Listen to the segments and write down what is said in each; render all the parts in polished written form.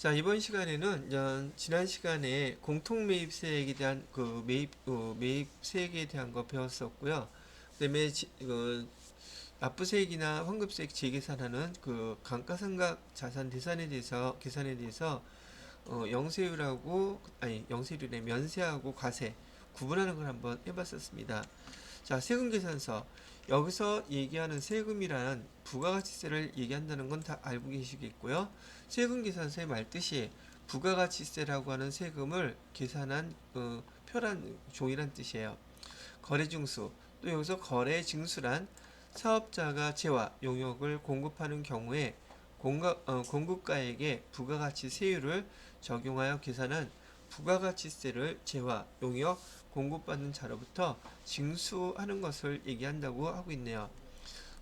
자, 이번 시간에는 지난 시간에 공통 매입세액에 대한 매입세액에 대한 거 배웠었고요. 그다음에 납부세액이나 환급세액 재계산하는 그 감가상각 자산 대산에 대해서 계산에 대해서 영세율하고 아니 영세율의 면세하고 과세 구분하는 걸 한번 해봤었습니다. 자, 세금계산서. 여기서 얘기하는 세금이란 부가가치세를 얘기한다는 건 다 알고 계시겠고요. 세금계산서의 말뜻이 부가가치세라고 하는 세금을 계산한 표란 종이란 뜻이에요. 거래증수. 또 여기서 거래증수란 사업자가 재화, 용역을 공급하는 경우에 공급가에게 부가가치세율을 적용하여 계산한 부가가치세를 재화, 용역, 공급받는 자로부터 징수하는 것을 얘기한다고 하고 있네요.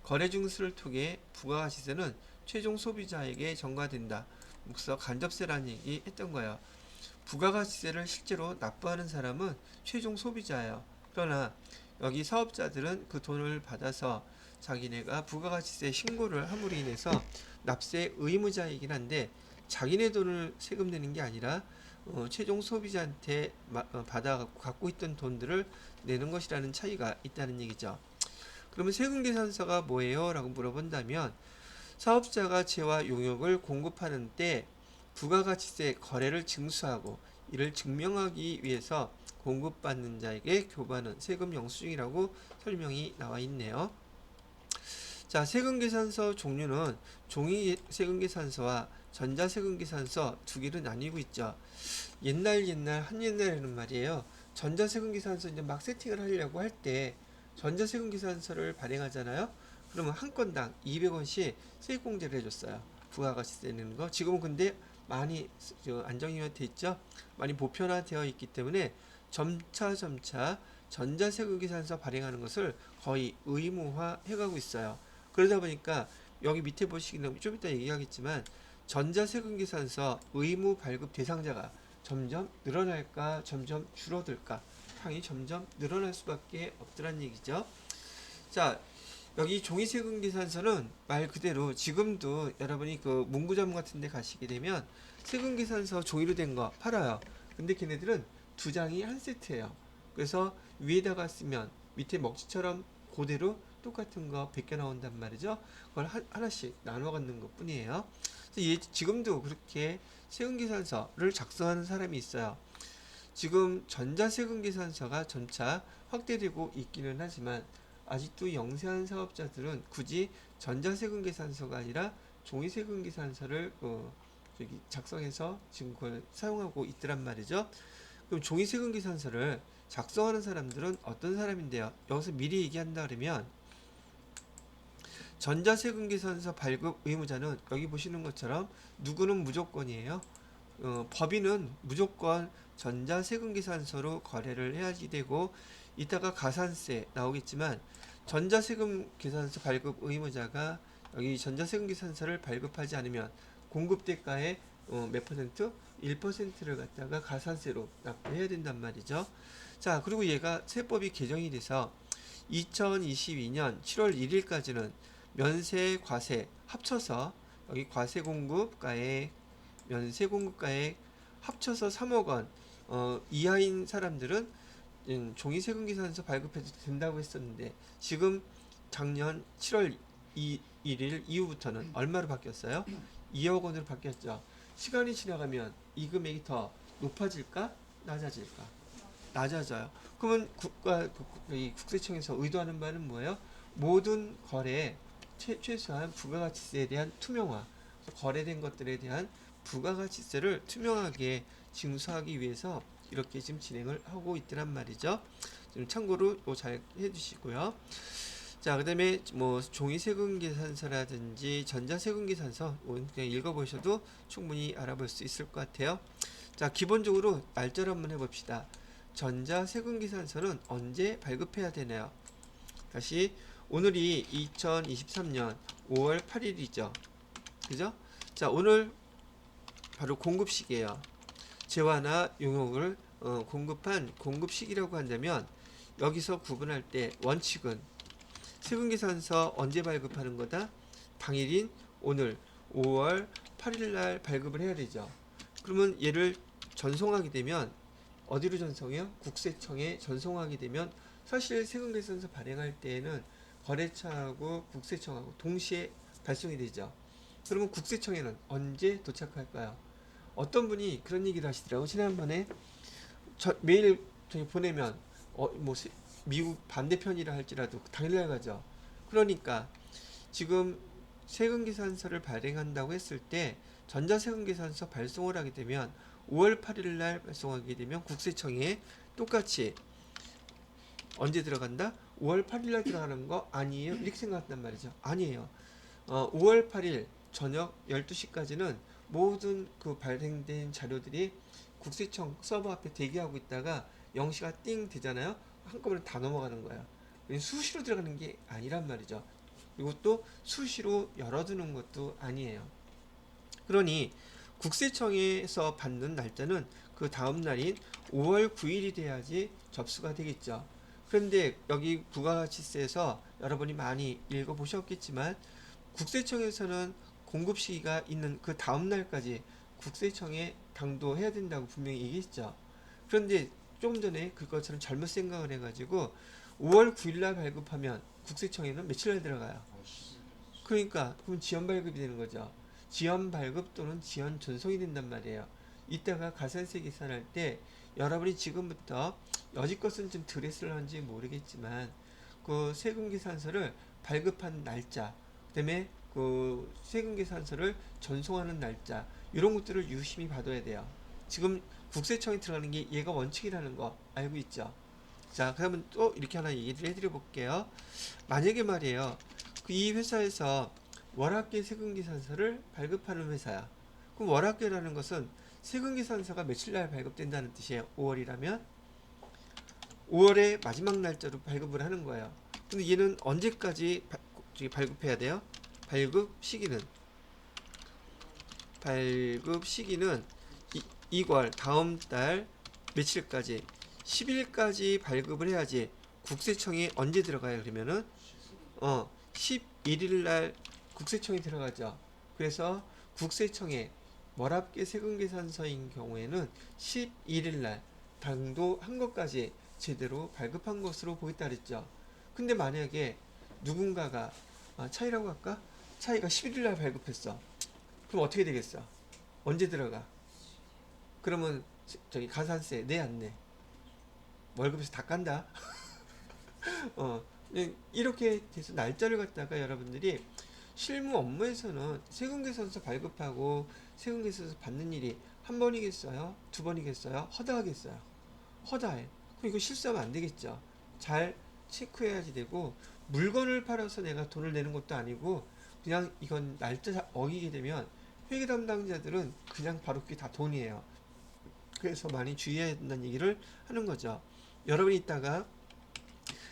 거래증수를 통해 부가가치세는 최종 소비자에게 전가된다. 목서 간접세라는 얘기 했던 거예요. 부가가치세를 실제로 납부하는 사람은 최종 소비자예요. 그러나 여기 사업자들은 그 돈을 받아서 자기네가 부가가치세 신고를 함으로 인해서 납세 의무자이긴 한데 자기네 돈을 세금 내는 게 아니라 최종 소비자한테 받아 갖고 있던 돈들을 내는 것이라는 차이가 있다는 얘기죠. 그러면 세금계산서가 뭐예요? 라고 물어본다면 사업자가 재화 용역을 공급하는 때 부가가치세 거래를 징수하고 이를 증명하기 위해서 공급받는 자에게 교부하는 세금 영수증이라고 설명이 나와 있네요. 자, 세금계산서 종류는 종이 세금계산서와 전자세금계산서 두 개로 나뉘고 있죠. 옛날 한옛날에는 말이에요. 전자세금계산서 이제 막 세팅을 하려고 할 때 전자세금계산서를 발행하잖아요. 그러면 한 건당 200원씩 세액공제를 해줬어요. 부가가치세 내는 거. 지금은 근데 많이 안정화되어 있죠. 많이 보편화되어 있기 때문에 점차 전자세금계산서 발행하는 것을 거의 의무화 해가고 있어요. 그러다 보니까 여기 밑에 보시기는 좀 이따 얘기하겠지만 전자세금계산서 의무 발급 대상자가 점점 늘어날까 점점 줄어들까 향이 점점 늘어날 수밖에 없더란 얘기죠. 자, 여기 종이세금계산서는 말 그대로 지금도 여러분이 그 문구점 같은 데 가시게 되면 세금계산서 종이로 된 거 팔아요. 근데 걔네들은 두 장이 한 세트예요. 그래서 위에다가 쓰면 밑에 먹지처럼 그대로 똑같은 거 100개 나온단 말이죠. 그걸 하나씩 나눠 갖는 것 뿐이에요. 지금도 그렇게 세금계산서를 작성하는 사람이 있어요. 지금 전자세금계산서가 점차 확대되고 있기는 하지만 아직도 영세한 사업자들은 굳이 전자세금계산서가 아니라 종이세금계산서를 작성해서 지금 그걸 사용하고 있더란 말이죠. 그럼 종이세금계산서를 작성하는 사람들은 어떤 사람인데요? 여기서 미리 얘기한다 그러면 전자세금계산서 발급 의무자는 여기 보시는 것처럼 누구는 무조건이에요. 법인은 무조건 전자세금계산서로 거래를 해야지 되고 이따가 가산세 나오겠지만 전자세금계산서 발급 의무자가 여기 전자세금계산서를 발급하지 않으면 공급대가의 몇 퍼센트? 1%를 갖다가 가산세로 납부해야 된단 말이죠. 자, 그리고 얘가 세법이 개정이 돼서 2022년 7월 1일까지는 면세, 과세 합쳐서 여기 과세공급가액, 면세공급가액 합쳐서 3억 원 이하인 사람들은 종이세금계산서 발급해도 된다고 했었는데 지금 작년 7월 1일 이후부터는 얼마로 바뀌었어요? 2억 원으로 바뀌었죠. 시간이 지나가면 이 금액이 더 높아질까? 낮아질까? 낮아져요. 그러면 국세청에서 의도하는 바는 뭐예요? 모든 거래에 최소한 부가가치세에 대한 투명화, 거래된 것들에 대한 부가가치세를 투명하게 징수하기 위해서 이렇게 지금 진행을 하고 있더란 말이죠. 좀 참고로 잘 해주시고요. 자, 그 다음에 뭐 종이세금계산서라든지 전자세금계산서 그냥 읽어보셔도 충분히 알아볼 수 있을 것 같아요. 자, 기본적으로 날짜를 한번 해봅시다. 전자세금계산서는 언제 발급해야 되나요? 다시 오늘이 2023년 5월 8일이죠. 그죠? 자, 오늘 바로 공급식이에요. 재화나 용역을 공급한 공급식이라고 한다면 여기서 구분할 때 원칙은 세금계산서 언제 발급하는 거다? 당일인 오늘 5월 8일 날 발급을 해야 되죠. 그러면 얘를 전송하게 되면 어디로 전송해요? 국세청에 전송하게 되면 사실 세금계산서 발행할 때에는 거래처하고 국세청하고 동시에 발송이 되죠. 그러면 국세청에는 언제 도착할까요? 어떤 분이 그런 얘기를 하시더라고. 지난번에 메일 저희 보내면 뭐 미국 반대편이라 할지라도 당일날 가죠. 그러니까 지금 세금계산서를 발행한다고 했을 때 전자세금계산서 발송을 하게 되면 5월 8일 날 발송하게 되면 국세청에 똑같이 언제 들어간다? 5월 8일 날 들어가는 거 아니에요? 이렇게 생각한단 말이죠. 아니에요. 5월 8일 저녁 12시까지는 모든 그 발행된 자료들이 국세청 서버 앞에 대기하고 있다가 0시가 띵 되잖아요. 한꺼번에 다 넘어가는 거예요. 수시로 들어가는 게 아니란 말이죠. 그리고 또 수시로 열어두는 것도 아니에요. 그러니 국세청에서 받는 날짜는 그 다음 날인 5월 9일이 돼야지 접수가 되겠죠. 그런데 여기 부가가치세에서 여러분이 많이 읽어보셨겠지만 국세청에서는 공급 시기가 있는 그 다음 날까지 국세청에 당도해야 된다고 분명히 얘기했죠. 그런데 조금 전에 그것처럼 잘못 생각을 해가지고 5월 9일날 발급하면 국세청에는 며칠 날 들어가요. 그러니까 그럼 지연 발급이 되는 거죠. 지연 발급 또는 지연 전송이 된단 말이에요. 이따가 가산세 계산할 때 여러분이 지금부터 여지껏은 좀 덜 했을런지 모르겠지만 그 세금 계산서를 발급한 날짜, 그다음에 그 세금 계산서를 전송하는 날짜 이런 것들을 유심히 봐둬야 돼요. 지금 국세청에 들어가는 게 얘가 원칙이라는 거 알고 있죠? 자, 그러면 또 이렇게 하나 얘기를 해드려 볼게요. 만약에 말이에요. 이 회사에서 월합계 세금계산서를 발급하는 회사야. 그럼 월합계라는 것은 세금계산서가 며칠 날 발급된다는 뜻이에요. 5월이라면 5월의 마지막 날짜로 발급을 하는 거예요. 근데 얘는 언제까지 발급해야 돼요? 발급 시기는 2월 다음 달 며칠까지 10일까지 발급을 해야지 국세청에 언제 들어가요? 그러면은 11일 날 국세청에 들어가죠. 그래서 국세청에 월합계 세금계산서인 경우에는 11일 날 당도한 것까지 제대로 발급한 것으로 보겠다 그랬죠. 근데 만약에 누군가가 차이라고 할까? 차이가 11일 날 발급했어. 그럼 어떻게 되겠어? 언제 들어가? 그러면 저기 가산세 내 안 내? 월급에서 다 깐다. 어, 이렇게 돼서 날짜를 갖다가 여러분들이 실무 업무에서는 세금계산서 발급하고 세금계산서 받는 일이 한 번이겠어요? 두 번이겠어요? 허다하겠어요? 허다해. 그럼 이거 실수하면 안 되겠죠. 잘 체크해야지 되고 물건을 팔아서 내가 돈을 내는 것도 아니고 그냥 이건 날짜 어기게 되면 회계 담당자들은 그냥 바로 그게 다 돈이에요. 그래서 많이 주의해야 된다는 얘기를 하는 거죠. 여러분이 이따가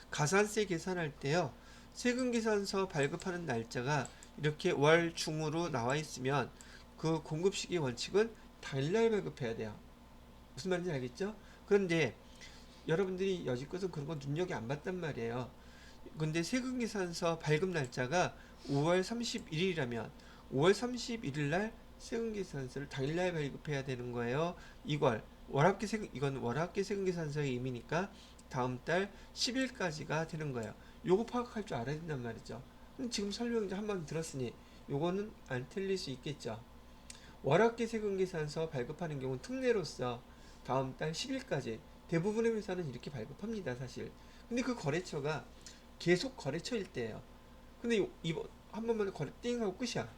가산세 계산할 때요. 세금계산서 발급하는 날짜가 이렇게 월 중으로 나와 있으면 그 공급시기 원칙은 당일날 발급해야 돼요. 무슨 말인지 알겠죠? 그런데 여러분들이 여지껏은 그런 건 눈여겨 안 봤단 말이에요. 근데 세금계산서 발급 날짜가 5월 31일이라면 5월 31일 날 세금계산서를 당일날 발급해야 되는 거예요. 이건 월합계 세금계산서의 의미니까 다음 달 10일까지가 되는 거예요. 요거 파악할 줄 알아야 된단 말이죠. 지금 설명 한번 들었으니 요거는 안 틀릴 수 있겠죠. 월합계 세금계산서 발급하는 경우는 특례로서 다음 달 10일까지 대부분의 회사는 이렇게 발급합니다, 사실. 근데 그 거래처가 계속 거래처일 때예요. 근데 이번 한 번만 거래 띵 하고 끝이야.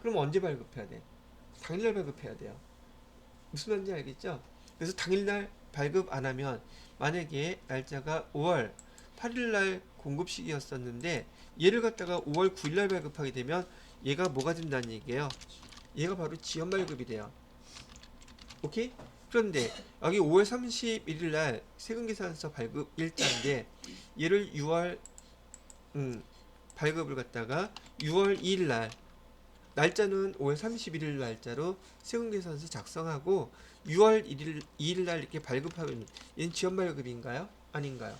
그럼 언제 발급해야 돼? 당일날 발급해야 돼요. 무슨 말인지 알겠죠? 그래서 당일날 발급 안 하면 만약에 날짜가 5월 8일날 공급 시기였었는데 얘를 갖다가 5월 9일날 발급하게 되면 얘가 뭐가 된다는 얘기예요? 얘가 바로 지연 발급이 돼요. 오케이? 그런데 여기 5월 31일날 세금계산서 발급 일자인데 얘를 6월 발급을 갖다가 6월 2일날 날짜는 5월 31일 날짜로 세금계산서 작성하고 6월 2일날 이렇게 발급하면 얘는 지연 발급인가요? 아닌가요?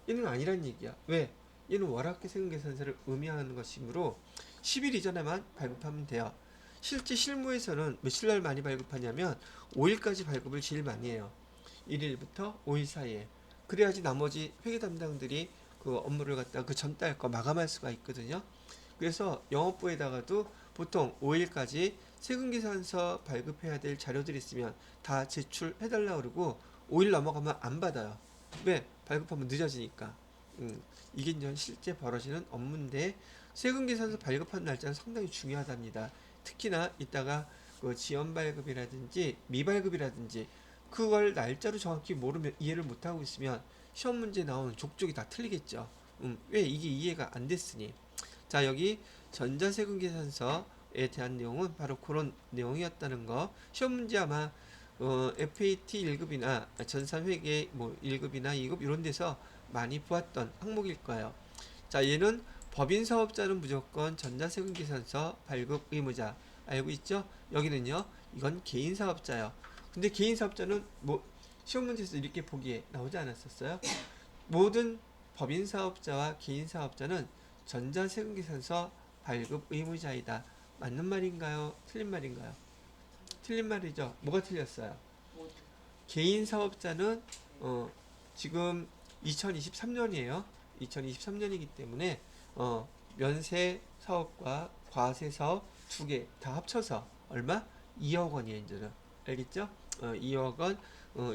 얘는 아니란 얘기야. 왜? 얘는 월합계 세금계산서를 의미하는 것이므로 10일 이전에만 발급하면 돼요. 실제 실무에서는 며칠 날 많이 발급하냐면 5일까지 발급을 제일 많이 해요. 1일부터 5일 사이에. 그래야지 나머지 회계 담당들이 그 업무를 갖다 그 전달 거 마감할 수가 있거든요. 그래서 영업부에다가도 보통 5일까지 세금계산서 발급해야 될 자료들이 있으면 다 제출해달라 그러고 5일 넘어가면 안 받아요. 왜? 발급하면 늦어지니까. 이게 이제 실제 벌어지는 업무인데 세금계산서 발급한 날짜는 상당히 중요하답니다. 특히나 이따가 그 지연 발급이라든지 미발급이라든지 그걸 날짜로 정확히 모르면 이해를 못하고 있으면 시험 문제 나오는 족족이 다 틀리겠죠. 왜 이게 이해가 안 됐으니. 자, 여기 전자세금계산서에 대한 내용은 바로 그런 내용이었다는 거. 시험 문제 아마 FAT 1급이나 전산회계 뭐 1급이나 2급 이런 데서 많이 보았던 항목일 거예요. 자, 얘는 법인 사업자는 무조건 전자세금계산서 발급 의무자. 알고 있죠? 여기는요. 이건 개인 사업자요. 근데 개인 사업자는 뭐 시험 문제에서 이렇게 보기에 나오지 않았었어요? 모든 법인 사업자와 개인 사업자는 전자세금계산서 발급 의무자이다. 맞는 말인가요? 틀린 말인가요? 틀린 말이죠. 뭐가 틀렸어요? 개인 사업자는 지금 2023년이에요. 2023년이기 때문에 면세 사업과 과세 사업 두 개 다 합쳐서 얼마? 2억 원이에요. 이제는 알겠죠? 2억 원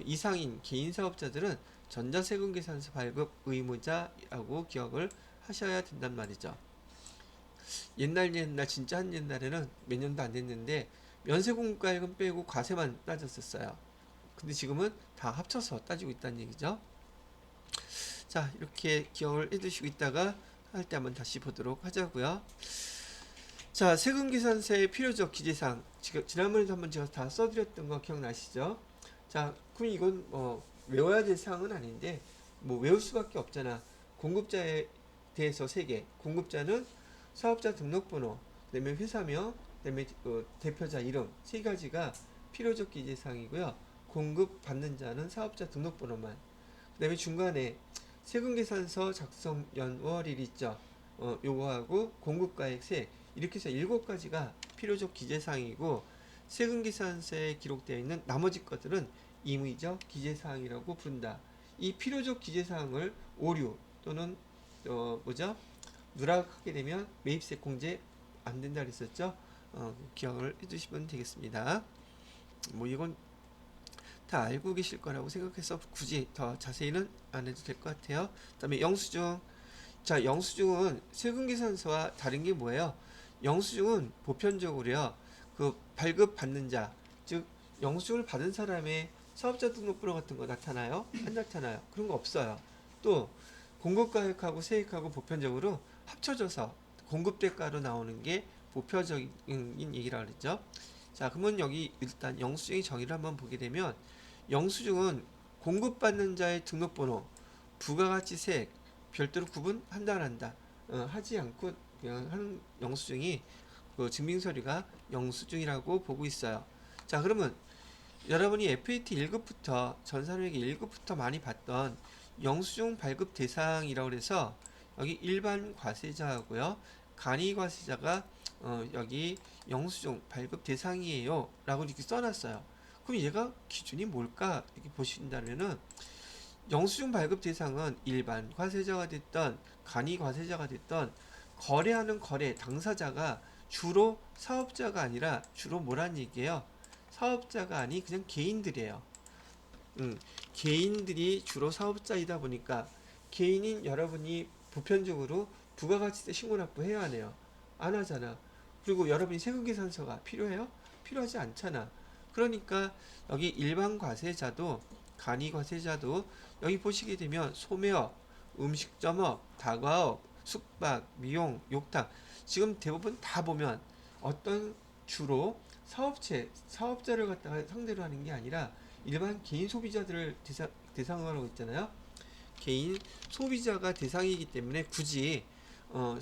이상인 개인 사업자들은 전자세금계산서 발급 의무자라고 기억을 하셔야 된단 말이죠. 옛날 진짜 한 옛날에는 몇 년도 안 됐는데 면세공과액은 빼고 과세만 따졌었어요. 근데 지금은 다 합쳐서 따지고 있다는 얘기죠. 자, 이렇게 기억을 해두시고 있다가 할 때 한번 다시 보도록 하자고요. 자, 세금계산서의 필요적 기재사항. 지난번에도 한번 제가 다 써드렸던 거 기억나시죠? 자, 그럼 이건 외워야 될 사항은 아닌데 뭐 외울 수밖에 없잖아. 공급자에 대해서 3개. 공급자는 사업자 등록번호, 그다음에 회사명, 그다음에 대표자 이름 3가지가 필요적 기재사항이고요. 공급받는 자는 사업자 등록번호만. 그다음에 중간에 세금계산서 작성 연월일 있죠. 요거하고 공급가액세 이렇게 해서 7가지가 필요적 기재사항이고 세금계산서에 기록되어 있는 나머지 것들은 임의적 기재사항이라고 부른다. 이 필요적 기재사항을 오류 또는 뭐죠? 누락하게 되면 매입세 공제 안 된다 그랬었죠. 기억을 해두시면 되겠습니다. 뭐 이건 다 알고 계실 거라고 생각해서 굳이 더 자세히는 안 해도 될 것 같아요. 그 다음에 영수증. 자, 영수증은 세금계산서와 다른 게 뭐예요? 영수증은 보편적으로요. 그 발급받는 자, 즉 영수증을 받은 사람의 사업자 등록번호 같은 거 나타나요? 안 나타나요? 그런 거 없어요. 또 공급가액하고 세액하고 보편적으로 합쳐져서 공급대가로 나오는 게 보편적인 얘기라 그랬죠. 자, 그러면 여기 일단 영수증의 정의를 한번 보게 되면 영수증은 공급받는 자의 등록번호, 부가가치세액 별도로 구분한다 안 한다. 하지 않고 그냥 하는 영수증이 그 증빙서류가 영수증이라고 보고 있어요. 자, 그러면 여러분이 FAT 1급부터 전산회계 1급부터 많이 봤던 영수증 발급 대상이라고 해서 여기 일반 과세자하고요. 간이 과세자가 여기 영수증 발급 대상이에요 라고 이렇게 써놨어요. 그럼 얘가 기준이 뭘까 이렇게 보신다면은 영수증 발급 대상은 일반 과세자가 됐던 간이 과세자가 됐던 거래하는 거래 당사자가 주로 사업자가 아니라 주로 뭐란 얘기예요? 사업자가 아니 그냥 개인들이에요. 개인들이 주로 사업자이다 보니까 개인인 여러분이 보편적으로 부가가치세 신고납부 해야 하네요. 안 하잖아. 그리고 여러분이 세금계산서가 필요해요? 필요하지 않잖아. 그러니까 여기 일반 과세자도 간이 과세자도 여기 보시게 되면 소매업, 음식점업, 다과업, 숙박, 미용, 욕탕 지금 대부분 다 보면 어떤 주로 사업자를 갖다가 상대로 하는 게 아니라 일반 개인 소비자들을 대상으로 하고 있잖아요. 개인 소비자가 대상이기 때문에 굳이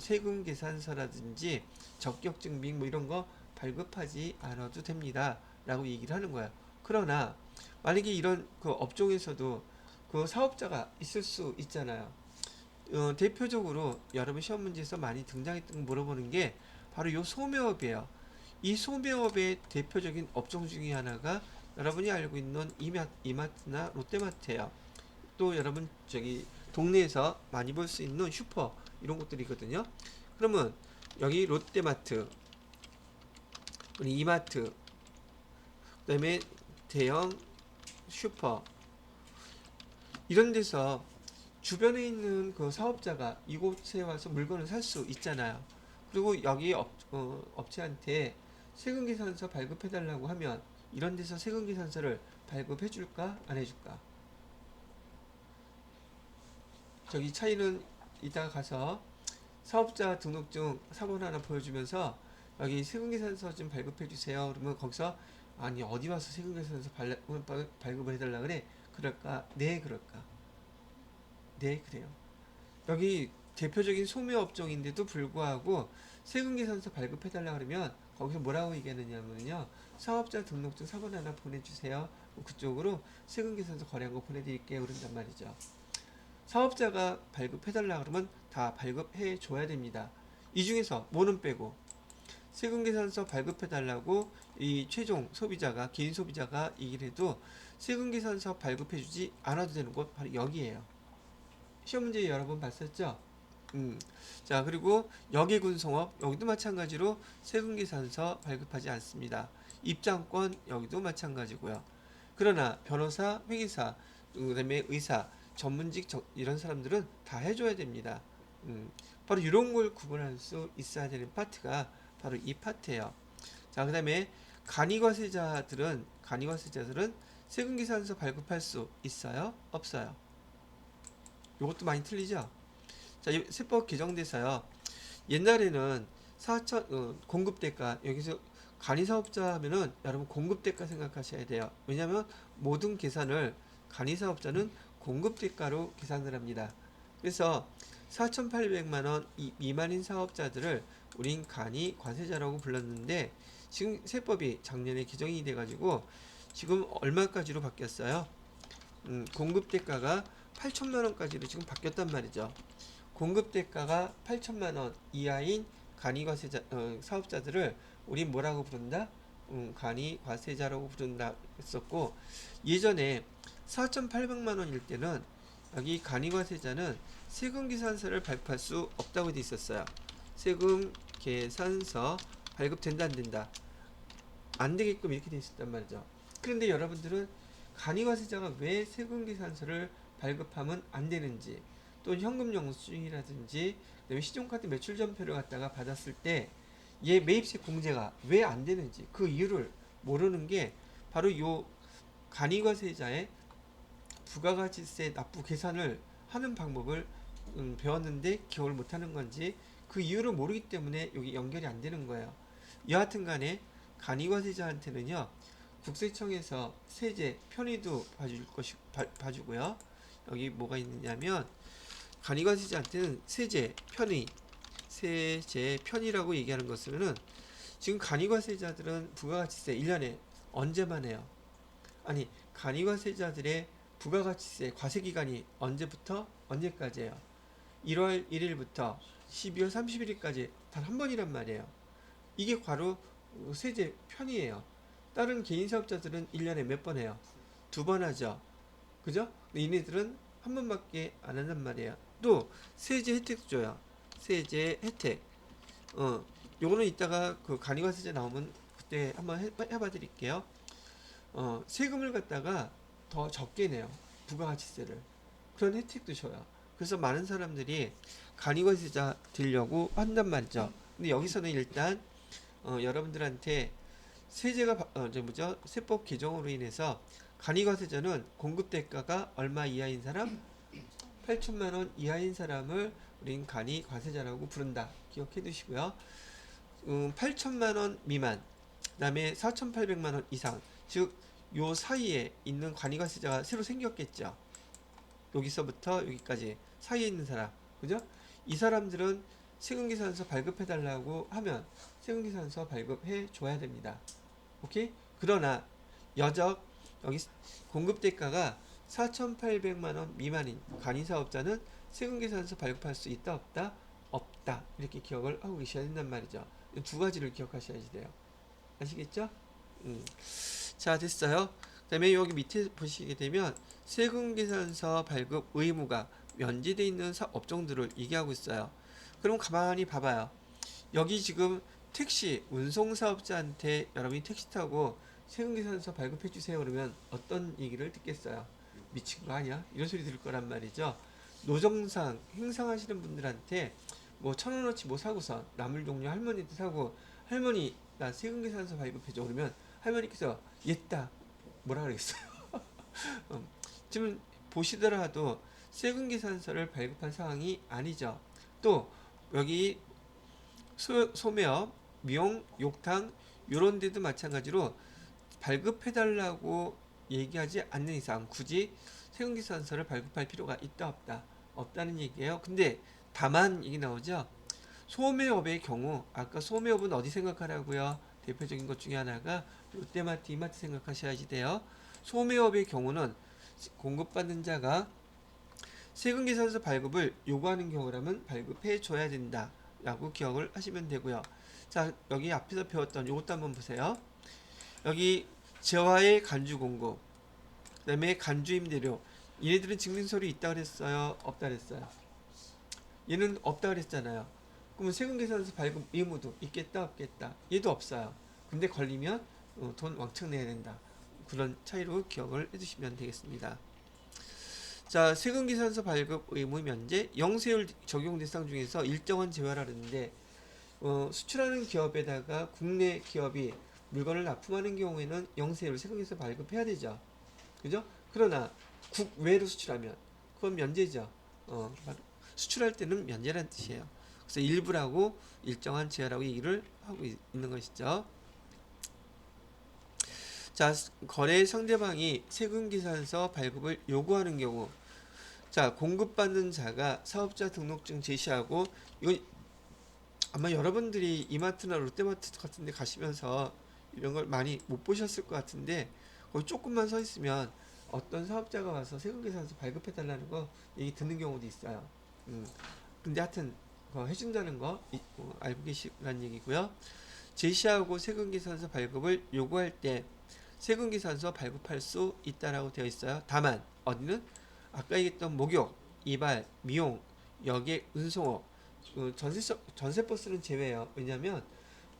세금 계산서라든지 적격증빙 뭐 이런 거 발급하지 않아도 됩니다. 라고 얘기를 하는 거야. 그러나 만약에 이런 그 업종에서도 그 사업자가 있을 수 있잖아요. 대표적으로 여러분 시험 문제에서 많이 등장했던 거 물어보는 게 바로 요 소매업이에요. 이 소매업의 대표적인 업종 중에 하나가 여러분이 알고 있는 이마트나 롯데마트예요. 또 여러분 저기 동네에서 많이 볼 수 있는 슈퍼 이런 것들이거든요. 그러면 여기 롯데마트, 우리 이마트, 그다음에 대형 슈퍼 이런 데서 주변에 있는 그 사업자가 이곳에 와서 물건을 살 수 있잖아요. 그리고 여기 업체한테 세금계산서 발급해달라고 하면 이런 데서 세금계산서를 발급해줄까 안 해줄까? 저기 차이는 이따가 가서 사업자 등록증 사본 하나 보여주면서 여기 세금계산서 좀 발급해주세요. 그러면 거기서 아니 어디 와서 세금계산서 발급을 해달라 그래? 그럴까? 네 그럴까? 네 그래요. 여기 대표적인 소매업종인데도 불구하고 세금계산서 발급해달라 그러면 거기서 뭐라고 얘기하느냐면요, 사업자 등록증 사본 하나 보내주세요. 그쪽으로 세금계산서 거래한 거 보내드릴게요. 그런단 말이죠. 사업자가 발급해달라 그러면 다 발급해 줘야 됩니다. 이 중에서 뭐는 빼고 세금계산서 발급해달라고 이 최종 소비자가, 개인 소비자가 얘기를 해도 세금계산서 발급해주지 않아도 되는 곳 바로 여기에요. 시험 문제 여러 번 봤었죠? 자, 그리고 역외군송업 여기도 마찬가지로 세금계산서 발급하지 않습니다. 입장권 여기도 마찬가지고요. 그러나 변호사, 회계사, 그다음에 의사, 전문직 이런 사람들은 다 해줘야 됩니다. 바로 이런 걸 구분할 수 있어야 되는 파트가 바로 이 파트예요. 자, 그다음에 간이과세자들은 세금계산서 발급할 수 있어요? 없어요? 이것도 많이 틀리죠? 자, 이 세법 개정돼서요. 옛날에는 공급대가, 여기서 간이사업자 하면은 여러분 공급대가 생각하셔야 돼요. 왜냐하면 모든 계산을 간이사업자는 공급대가로 계산을 합니다. 그래서 4,800만원 미만인 사업자들을 우린 간이과세자라고 불렀는데 지금 세법이 작년에 개정이 돼가지고 지금 얼마까지로 바뀌었어요? 공급대가가 8천만원까지로 지금 바뀌었단 말이죠. 공급대가가 8천만원 이하인 간이과세자 사업자들을 우린 뭐라고 부른다? 간이과세자라고 부른다 했었고, 예전에 4,800만원일 때는 여기 간이과세자는 세금계산서를 발급할 수 없다고 돼 있었어요. 세금계산서 발급된다 안 된다? 안 되게끔 이렇게 돼 있었단 말이죠. 그런데 여러분들은 간이과세자가 왜 세금계산서를 발급하면 안 되는지, 또 현금 영수증이라든지 그다음에 신용카드 매출 전표를 갖다가 받았을 때 얘 매입세 공제가 왜 안 되는지 그 이유를 모르는 게 바로 요 간이과세자의 부가가치세 납부 계산을 하는 방법을 배웠는데 기억을 못하는 건지 그 이유를 모르기 때문에 여기 연결이 안 되는 거예요. 여하튼 간에 간이과세자한테는요, 국세청에서 세제 편의도 봐주고요. 여기 뭐가 있느냐면 간이과세자한테는 세제 편의라고 얘기하는 것은 지금 간이과세자들은 부가가치세 1년에 언제만 해요? 아니, 간이과세자들의 부가가치세 과세기간이 언제부터 언제까지예요? 1월 1일부터 12월 31일까지 단 한 번이란 말이에요. 이게 바로 세제 편의예요. 다른 개인사업자들은 1년에 몇 번 해요? 2번 하죠. 그죠? 얘네들은 한 번밖에 안 한단 말이에요. 또 세제 혜택도 줘요. 세제 혜택. 요거는 이따가 그 간이과세자 나오면 그때 한번 해봐 드릴게요. 세금을 갖다가 더 적게 내요. 부가가치세를. 그런 혜택도 줘요. 그래서 많은 사람들이 간이과세자 되려고 한단 말이죠. 근데 여기서는 일단 여러분들한테 세제가 세법 개정으로 인해서 간이과세자는 공급대가가 얼마 이하인 사람? 8천만원 이하인 사람을 우린 간이과세자라고 부른다. 기억해 두시고요. 8천만원 미만, 그 다음에 4,800만원 이상, 즉 요 사이에 있는 간이과세자가 새로 생겼겠죠. 여기서부터 여기까지 사이에 있는 사람, 그죠? 이 사람들은 세금계산서 발급해달라고 하면 세금계산서 발급해 줘야 됩니다. 오케이? 그러나 여적 여기 공급대가가 4,800만원 미만인 간이사업자는 세금계산서 발급할 수 있다 없다? 없다. 이렇게 기억을 하고 계셔야 된단 말이죠. 두 가지를 기억하셔야지 돼요. 아시겠죠? 자, 됐어요. 그 다음에 여기 밑에 보시게 되면 세금계산서 발급 의무가 면제되어 있는 업종들을 얘기하고 있어요. 그럼 가만히 봐봐요. 여기 지금 택시 운송사업자한테 여러분이 택시 타고 세금계산서 발급해 주세요 그러면 어떤 얘기를 듣겠어요? 미친 거 아니야? 이런 소리 들을 거란 말이죠. 노정상 행상하시는 분들한테 뭐 1,000원어치 뭐 사고서 나물 종류 할머니도 사고 할머니 나 세금계산서 발급해줘 그러면 할머니께서 옛다 뭐라 그러겠어요? 지금 보시더라도 세금계산서를 발급한 상황이 아니죠. 또 여기 소매업, 미용, 욕탕 요런 데도 마찬가지로 발급해달라고 얘기하지 않는 이상 굳이 세금계산서를 발급할 필요가 있다 없다 없다는 얘기예요. 근데 다만 얘기 나오죠. 소매업의 경우 아까 소매업은 어디 생각하라고요? 대표적인 것 중에 하나가 롯데마트, 이마트 생각하셔야지 돼요. 소매업의 경우는 공급받는 자가 세금계산서 발급을 요구하는 경우라면 발급해 줘야 된다 라고 기억을 하시면 되고요. 자, 여기 앞에서 배웠던 요것도 한번 보세요. 여기 재화의 간주 공급, 그 다음에 간주 임대료, 얘네들은 증빙서류 있다 그랬어요? 없다 그랬어요? 얘는 없다 그랬잖아요. 그러면 세금계산서 발급 의무도 있겠다 없겠다? 얘도 없어요. 근데 걸리면 돈 왕창 내야 된다. 그런 차이로 기억을 해두시면 되겠습니다. 자, 세금계산서 발급 의무 면제 영세율 적용 대상 중에서 일정한 제외를 하는데 수출하는 기업에다가 국내 기업이 물건을 납품하는 경우에는 영세율 세금계산서 발급해야 되죠. 그죠? 그러나 국외로 수출하면 그건 면제죠. 수출할 때는 면제라는 뜻이에요. 그래서 일부라고 일정한 제외라고 얘기를 하고 있는 것이죠. 자, 거래 상대방이 세금계산서 발급을 요구하는 경우, 자, 공급받는 자가 사업자 등록증 제시하고, 이거 아마 여러분들이 이마트나 롯데마트 같은 데 가시면서 이런 걸 많이 못 보셨을 것 같은데, 거기 조금만 서 있으면 어떤 사업자가 와서 세금계산서 발급해 달라는 거 얘기 듣는 경우도 있어요. 근데 하여튼 해준다는 거 알고 계시라는 얘기고요. 제시하고 세금계산서 발급을 요구할 때 세금계산서 발급할 수 있다라고 되어 있어요. 다만 어디는 아까 얘기했던 목욕, 이발, 미용, 여객, 운송업, 전세버스는 제외예요. 왜냐하면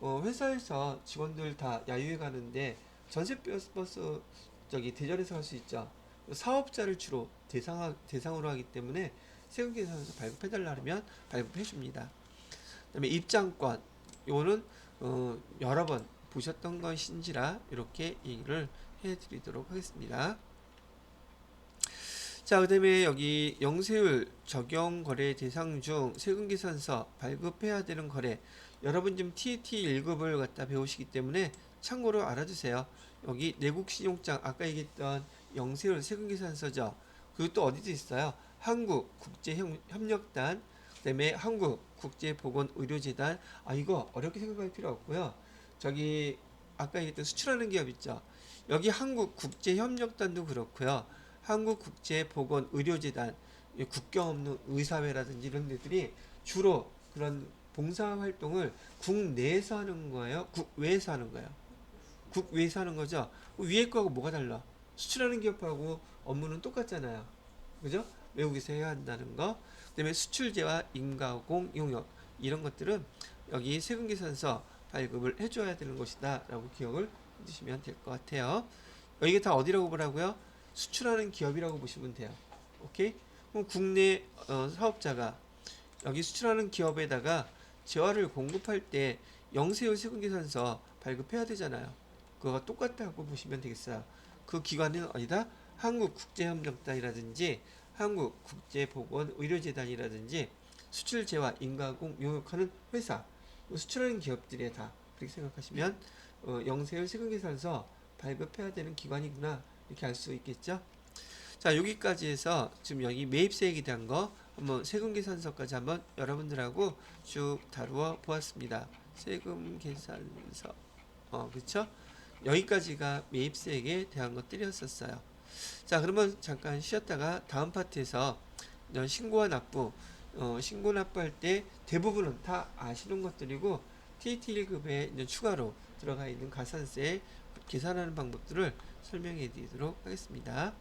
회사에서 직원들 다 야유회 가는데 전세버스 저기 대절해서 갈 수 있죠. 사업자를 주로 대상으로 하기 때문에 세금계산서 발급해달라 하면 발급해줍니다. 그다음에 입장권, 이거는 여러 번 보셨던 것인지라 이렇게 얘기를 해드리도록 하겠습니다. 자, 그 다음에 여기 영세율 적용 거래 대상 중 세금계산서 발급해야 되는 거래, 여러분 지금 TET 1급을 갖다 배우시기 때문에 참고로 알아두세요. 여기 내국신용장 아까 얘기했던 영세율 세금계산서죠. 그리고 또 어디도 있어요. 한국국제협력단, 그 다음에 한국국제보건의료재단. 이거 어렵게 생각할 필요 없고요. 저기 아까 얘기했던 수출하는 기업 있죠. 여기 한국국제협력단도 그렇고요. 한국국제보건의료재단, 국경 없는 의사회라든지 이런 데들이 주로 그런 봉사활동을 국내에서 하는 거예요? 국외에서 하는 거예요? 국외에서 하는 거죠? 위에 거하고 뭐가 달라? 수출하는 기업하고 업무는 똑같잖아요. 그죠? 외국에서 해야 한다는 거. 그 다음에 수출제와 인가공 용역, 이런 것들은 여기 세금계산서 발급을 해줘야 되는 것이다 라고 기억을 해주시면 될 것 같아요. 여기가 다 어디라고 보라고요? 수출하는 기업이라고 보시면 돼요. 오케이? 그럼 국내 사업자가 여기 수출하는 기업에다가 재화를 공급할 때 영세율 세금계산서 발급해야 되잖아요. 그거가 똑같다고 보시면 되겠어요. 그 기관은 어디다? 한국국제협력단이라든지 한국국제보건의료재단이라든지 수출재화 인가공 용역하는 회사, 수출하는 기업들에 다 그렇게 생각하시면 영세율 세금계산서 발급해야 되는 기관이구나 이렇게 알 수 있겠죠. 자, 여기까지 해서 지금 여기 매입세액에 대한 거 한번 세금계산서까지 한번 여러분들하고 쭉 다루어 보았습니다. 세금계산서 그렇죠? 여기까지가 매입세액에 대한 것들이었었어요. 자, 그러면 잠깐 쉬었다가 다음 파트에서 신고와 납부, 신고 납부할 때 대부분은 다 아시는 것들이고 TET 1급에 추가로 들어가 있는 가산세 계산하는 방법들을 설명해 드리도록 하겠습니다.